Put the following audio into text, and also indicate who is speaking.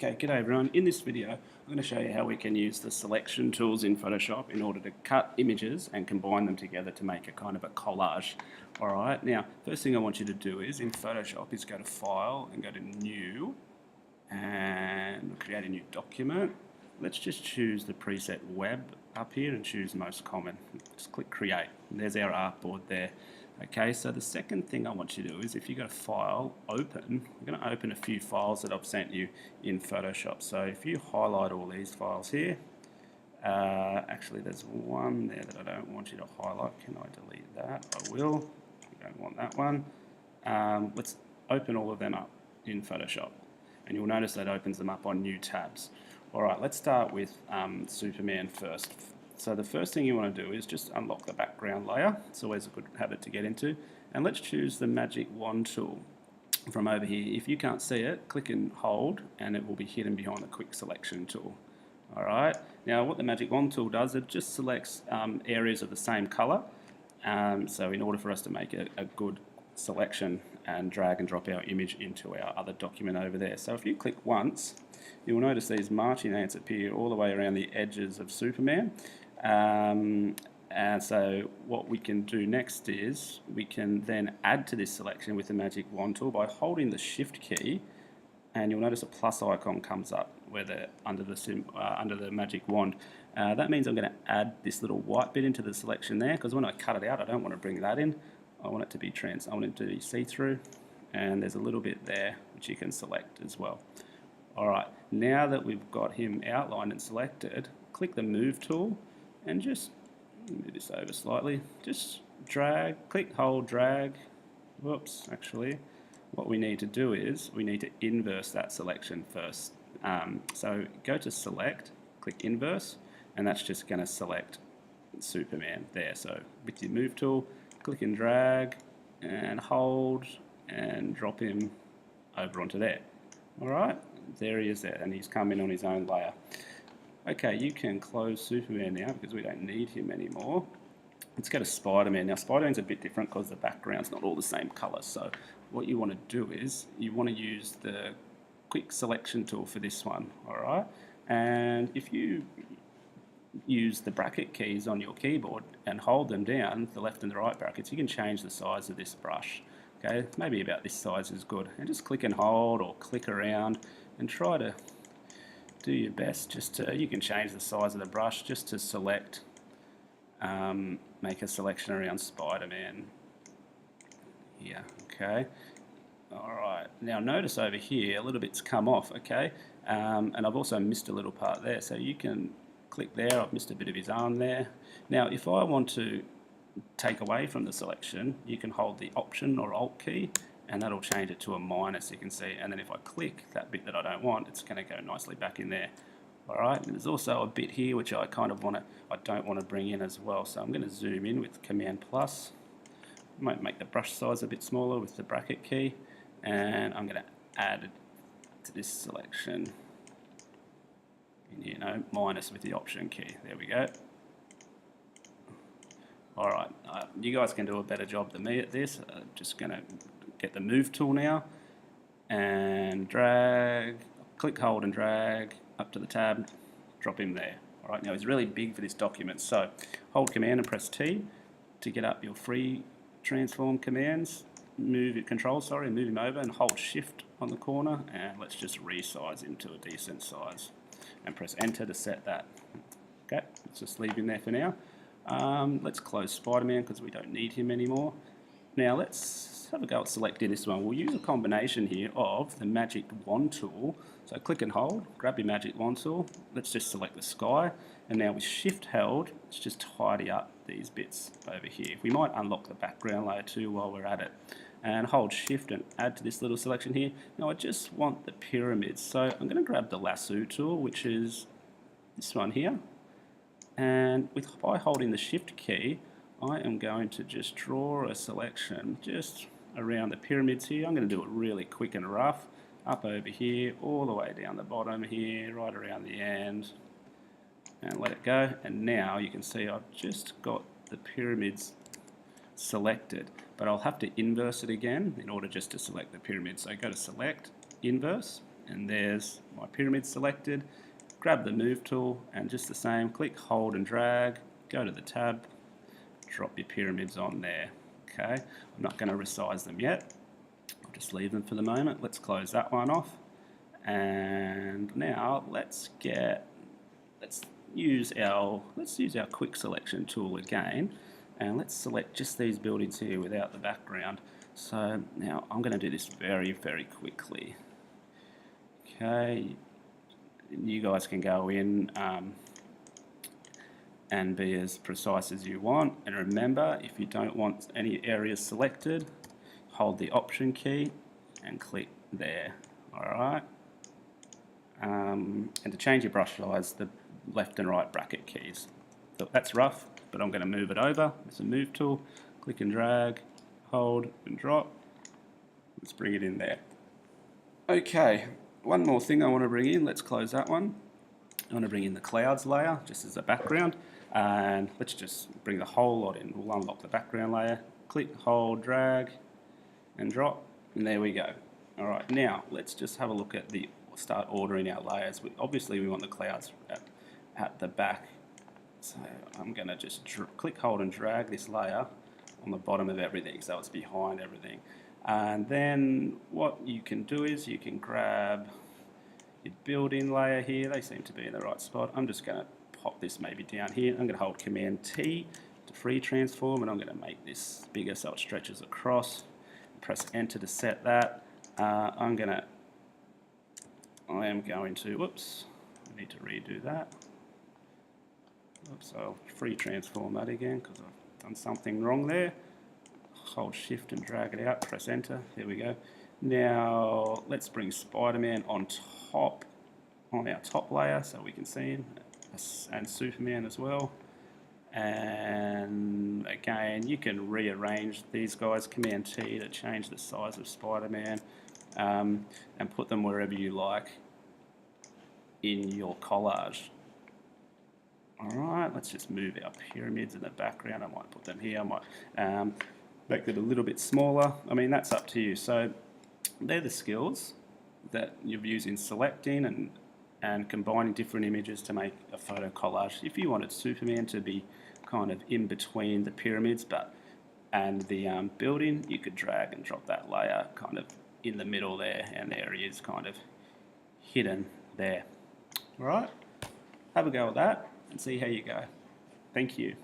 Speaker 1: Okay, g'day everyone. In this video, I'm going to show you how we can use the selection tools in Photoshop in order to cut images and combine them together to make a kind of a collage. Alright, now, first thing I want you to do is, in Photoshop, is go to File and go to New and create a new document. Let's just choose the preset Web up here and choose Most Common. Just click Create. And there's our artboard there. Okay, so the second thing I want you to do is, if you go to File, Open, I'm going to open a few files that I've sent you in Photoshop. So if you highlight all these files here, actually there's one there that I don't want you to highlight. Can I delete that? I will. You don't want that one. Let's open all of them up in Photoshop. And you'll notice that opens them up on new tabs. Alright, let's start with Superman first. So the first thing you want to do is just unlock the background layer. It's always a good habit to get into. And let's choose the magic wand tool from over here. If you can't see it, click and hold and it will be hidden behind the quick selection tool. Alright, now what the magic wand tool does, it just selects areas of the same color. So in order for us to make a good selection and drag and drop our image into our other document over there. So if you click once, you'll notice these marching ants appear all the way around the edges of Superman. And so what we can do next is we can then add to this selection with the magic wand tool by holding the shift key, and you'll notice a plus icon comes up where under the magic wand. That means I'm going to add this little white bit into the selection there, because when I cut it out I don't want to bring that in. I want it to be I want it to be see-through, and there's a little bit there which you can select as well. Alright, now that we've got him outlined and selected, click the Move tool and just move this over slightly. Just drag, click, hold, drag. Whoops, actually, what we need to do is we need to inverse that selection first. So go to Select, click Inverse, and that's just going to select Superman there. So with your Move tool, click and drag and hold and drop him over onto there. Alright, there he is there, and he's come in on his own layer. Okay, you can close Superman now because we don't need him anymore. Let's go to Spider-Man. Now Spider-Man's a bit different because the background's not all the same colour. So what you want to do is you want to use the quick selection tool for this one. Alright, and if you use the bracket keys on your keyboard and hold them down, the left and the right brackets, you can change the size of this brush. Okay, maybe about this size is good. And just click and hold or click around and try to do your best. You can change the size of the brush just to select, make a selection around Spider-Man here. Okay. Alright, now notice over here a little bit's come off, okay, and I've also missed a little part there, so you can click there. I've missed a bit of his arm there. Now if I want to take away from the selection, you can hold the Option or Alt key and that'll change it to a minus, you can see, and then if I click that bit that I don't want, it's going to go nicely back in there. Alright, there's also a bit here which I don't want to bring in as well, so I'm going to zoom in with Command plus. I might make the brush size a bit smaller with the bracket key, and I'm going to add it to this selection, minus with the Option key. There we go. Alright, you guys can do a better job than me at this. Just going to get the Move tool now and drag, click, hold and drag up to the tab, drop him there. Alright, now he's really big for this document, so hold Command and press T to get up your free transform commands. Move him over and hold Shift on the corner, and let's just resize him to a decent size and press Enter to set that. Okay, let's just leave him there for now. Let's close Spider-Man because we don't need him anymore. Now let's have a go at selecting this one. We'll use a combination here of the magic wand tool. So click and hold, grab your magic wand tool. Let's just select the sky, and now with Shift held, let's just tidy up these bits over here. We might unlock the background layer too while we're at it. And hold Shift and add to this little selection here. Now I just want the pyramids, so I'm going to grab the Lasso tool, which is this one here. And by holding the Shift key, I am going to just draw a selection just around the pyramids here. I'm going to do it really quick and rough, up over here, all the way down the bottom here, right around the end, and let it go. And now you can see I've just got the pyramids selected, but I'll have to inverse it again in order just to select the pyramid. So go to Select, Inverse, and there's my pyramid selected. Grab the move tool and just the same, click, hold and drag, go to the tab, drop your pyramids on there. Okay, I'm not going to resize them yet. I'll just leave them for the moment. Let's close that one off. And now let's use our quick selection tool again, and let's select just these buildings here without the background. So now I'm going to do this very, very quickly. Okay, you guys can go in and be as precise as you want, and remember, if you don't want any areas selected, hold the Option key and click there. Alright. And to change your brush size, the left and right bracket keys. So that's rough, but I'm going to move it over. It's a move tool, click and drag, hold and drop. Let's bring it in there. Okay, one more thing I want to bring in. Let's close that one. I want to bring in the clouds layer just as a background, and let's just bring the whole lot in. We'll unlock the background layer, click, hold, drag and drop, and there we go. Alright, now let's just have a look at start ordering our layers. Obviously we want the clouds at the back, so I'm going to just click, hold and drag this layer on the bottom of everything so it's behind everything. And then what you can do is you can grab your build-in layer here. They seem to be in the right spot. I'm just going to pop this maybe down here. I'm going to hold Command T to free transform, and I'm going to make this bigger so it stretches across. Press Enter to set that. I am going to, whoops, I need to redo that. Oops, I'll free transform that again because I've done something wrong there. Hold Shift and drag it out, press Enter, there we go. Now let's bring Spider-Man on our top layer so we can see him, and Superman as well. And again, you can rearrange these guys, Command T to change the size of Spider-Man, and put them wherever you like in your collage. Alright, let's just move our pyramids in the background. I might put them here, I might make them a little bit smaller. I mean, that's up to you. So they're the skills that you're using, selecting and combining different images to make a photo collage. If you wanted Superman to be kind of in between the pyramids and the building, you could drag and drop that layer kind of in the middle there, and there he is kind of hidden there. Alright, have a go at that and see how you go. Thank you.